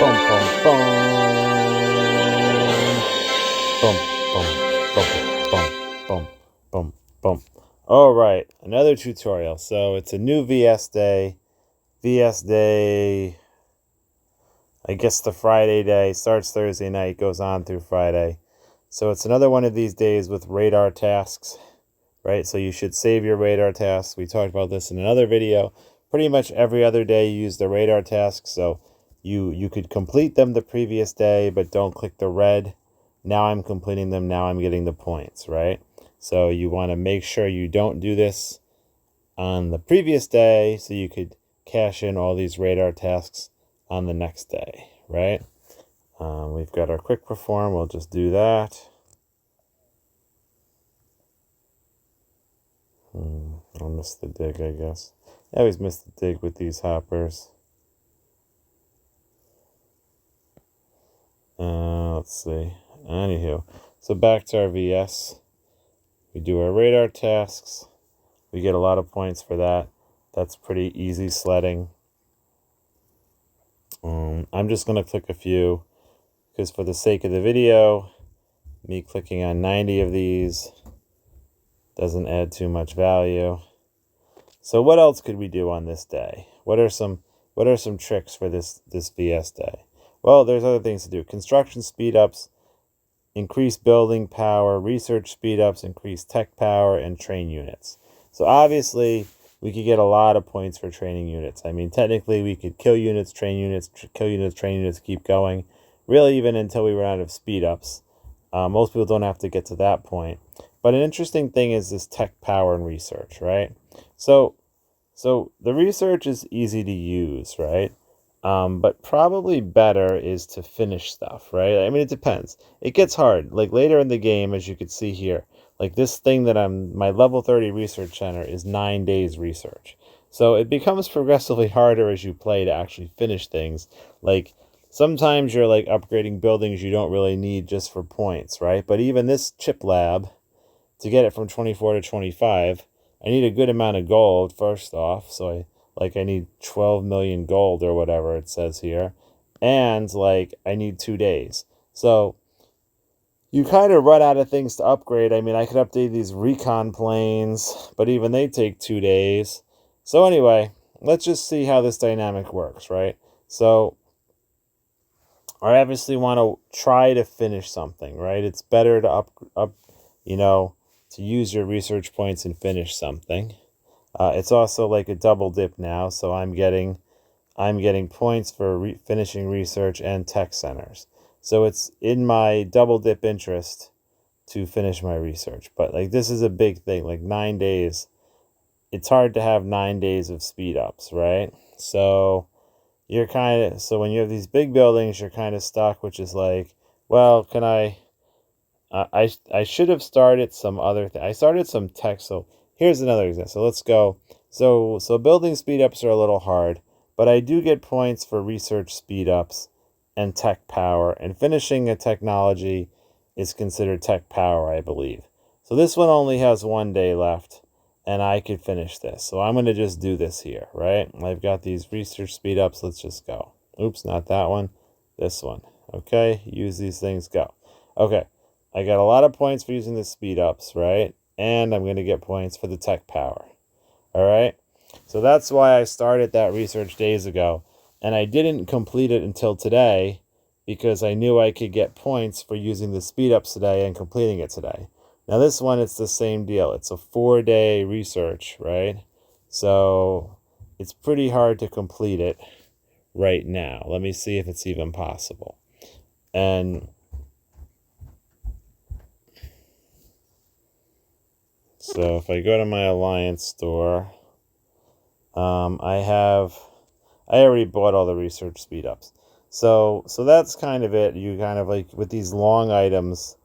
Boom, boom, boom. Boom, boom, boom, boom, boom, boom, boom. All right, another tutorial. So it's a new VS day. VS day, I guess the Friday day starts Thursday night, goes on through Friday. So it's another one of these days with radar tasks, right? So you should save your radar tasks. We talked about this in another video. Pretty much every other day you use the radar tasks. So you could complete them the previous day, but don't click the red. Now I'm completing them. Now I'm getting the points, right? So you want to make sure you don't do this on the previous day so you could cash in all these radar tasks on the next day, right? We've got our quick perform. We'll just do that. I'll miss the dig, I guess. I always miss the dig with these hoppers. Let's see. Anywho, so back to our VS. We do our radar tasks. We get a lot of points for that. That's pretty easy sledding. I'm just going to click a few because for the sake of the video, me clicking on 90 of these doesn't add too much value. So what else could we do on this day? What are some tricks for this VS day? Well, there's other things to do. Construction speed-ups, increase building power, research speed-ups, increase tech power, and train units. So obviously, we could get a lot of points for training units. I mean, technically, we could kill units, train units, kill units, train units, keep going. Really, even until we run out of speed-ups. Most people don't have to get to that point. But an interesting thing is this tech power and research, right? So the research is easy to use, right? But probably better is to finish stuff, right? I mean, it depends. It gets hard. Like later in the game, as you can see here, like this thing that my level 30 research center is 9 days research. So it becomes progressively harder as you play to actually finish things. Like sometimes you're like upgrading buildings you don't really need just for points, right? But even this chip lab, to get it from 24 to 25, I need a good amount of gold first off. So I need 12 million gold or whatever it says here. And like I need 2 days. So you kind of run out of things to upgrade. I mean, I could update these recon planes, but even they take 2 days. So anyway, let's just see how this dynamic works, right? So I obviously want to try to finish something, right? It's better to to use your research points and finish something. It's also like a double dip now, so I'm getting points for finishing research and tech centers. So it's in my double dip interest to finish my research. But like this is a big thing, like 9 days. It's hard to have 9 days of speed ups, right? So so when you have these big buildings, you're kind of stuck, which is like, well, can I should have started some other thing. I started some tech. So here's another example. So let's go. So building speed ups are a little hard, but I do get points for research speed ups and tech power. And finishing a technology is considered tech power, I believe. So this one only has 1 day left, and I could finish this. So I'm going to just do this here, right? I've got these research speed ups. Let's just go. Oops, not that one. This one. Okay, use these things. Go. Okay. I got a lot of points for using the speed ups, right? And I'm going to get points for the tech power. All right? So that's why I started that research days ago. And I didn't complete it until today because I knew I could get points for using the speed ups today and completing it today. Now this one, it's the same deal. It's a 4-day research, right? So it's pretty hard to complete it right now. Let me see if it's even possible. And so if I go to my Alliance store, I already bought all the research speed ups. So that's kind of it. You kind of like with these long items,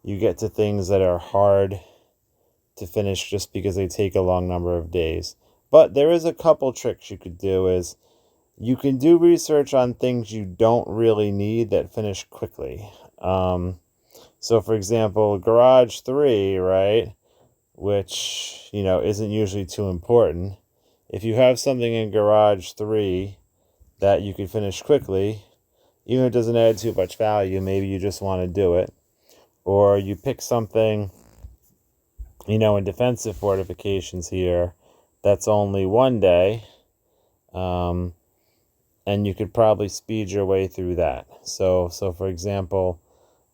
you get to things that are hard to finish just because they take a long number of days. But there is a couple tricks you could do is you can do research on things you don't really need that finish quickly. So for example, Garage 3, right? Which, isn't usually too important. If you have something in Garage 3 that you can finish quickly, even if it doesn't add too much value, maybe you just want to do it. Or you pick something, in defensive fortifications here, that's only 1 day, and you could probably speed your way through that. So for example,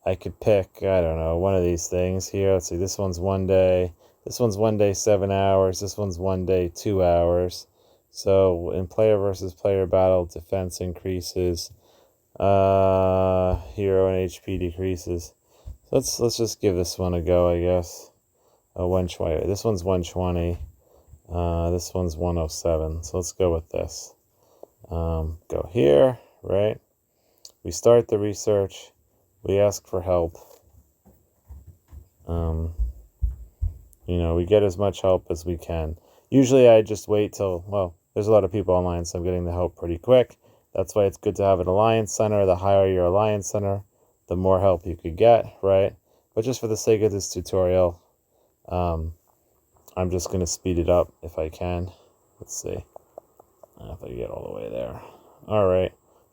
I could pick, I don't know, one of these things here. Let's see, this one's 1 day. This one's 1 day, 7 hours. This one's 1 day, 2 hours. So in player versus player battle, defense increases. Hero and HP decreases. So let's just give this one a go, I guess. 120. This one's 120. This one's 107. So let's go with this. Go here, right? We start the research. We ask for help. We get as much help as we can. Usually I just wait till, well, there's a lot of people online, so I'm getting the help pretty quick. That's why it's good to have an alliance center. The higher your alliance center, the more help you could get, right? But just for the sake of this tutorial, I'm just going to speed it up if I can. Let's see if I get all the way there. All right,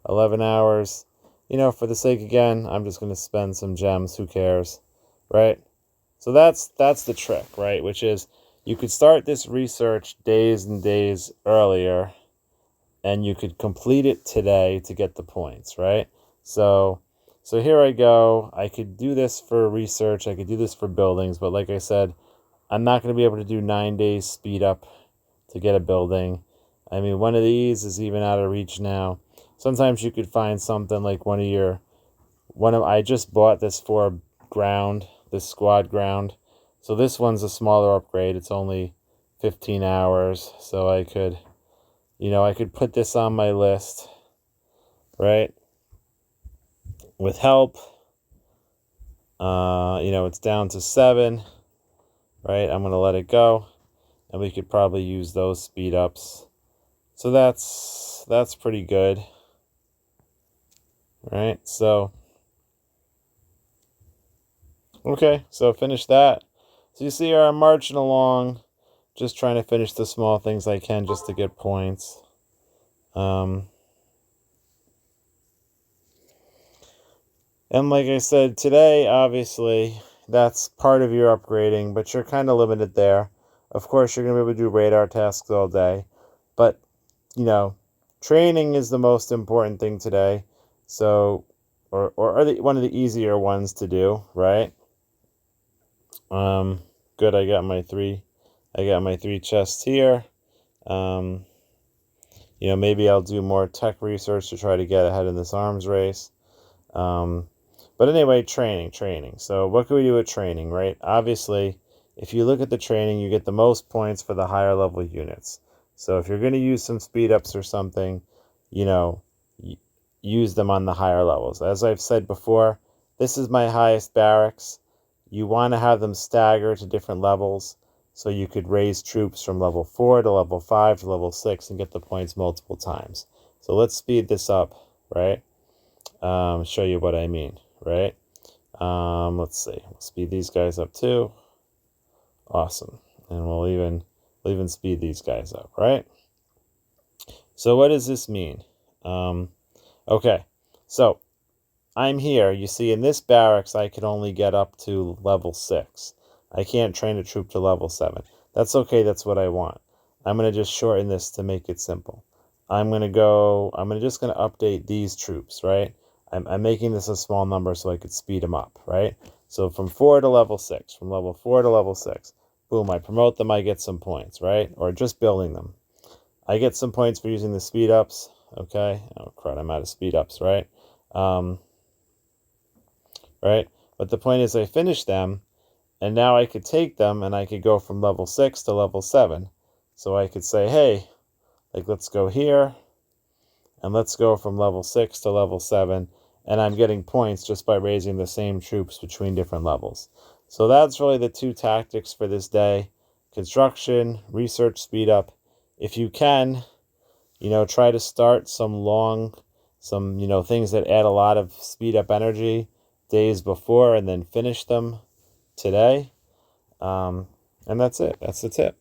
11 hours. For the sake, again, I'm just going to spend some gems. Who cares, right? So that's the trick, right? Which is you could start this research days and days earlier, and you could complete it today to get the points, right? So here I go. I could do this for research. I could do this for buildings, but like I said, I'm not going to be able to do 9 days speed up to get a building. I mean, one of these is even out of reach now. Sometimes you could find something like I just bought this for ground, this squad ground. So this one's a smaller upgrade. It's only 15 hours. So I could put this on my list, right? With help, it's down to 7, right? I'm going to let it go, and we could probably use those speed ups. So that's pretty good, right? So, okay, so finish that. So you see I'm marching along, just trying to finish the small things I can just to get points. And like I said, today, obviously, that's part of your upgrading, but you're kind of limited there. Of course, you're going to be able to do radar tasks all day. But, training is the most important thing today. So, or one of the easier ones to do, right? Good, I got my three chests here. Maybe I'll do more tech research to try to get ahead in this arms race. But anyway, training. So what can we do with training, right? Obviously, if you look at the training, you get the most points for the higher level units. So if you're going to use some speed ups or something, use them on the higher levels. As I've said before, this is my highest barracks. You want to have them stagger to different levels, so you could raise troops from level 4 to level 5 to level 6 and get the points multiple times. So let's speed this up, right? Show you what I mean, right? Let's see. We'll speed these guys up too. Awesome. And we'll even speed these guys up, right? So what does this mean? Okay. So I'm here. You see, in this barracks, I can only get up to level 6. I can't train a troop to level 7. That's okay. That's what I want. I'm going to just shorten this to make it simple. I'm just going to update these troops, right? I'm making this a small number so I could speed them up, right? So from 4 to level 6, from level 4 to level 6, boom, I promote them, I get some points, right? Or just building them. I get some points for using the speed ups, okay? Oh, crud, I'm out of speed ups, right? Right? But the point is I finish them, and now I could take them, and I could go from level 6 to level 7. So I could say, hey, let's go here, and let's go from level 6 to level 7, and I'm getting points just by raising the same troops between different levels. So that's really the two tactics for this day. Construction, research, speed up. If you can, try to start some things that add a lot of speed up energy days before, and then finish them today. And that's it. That's the tip.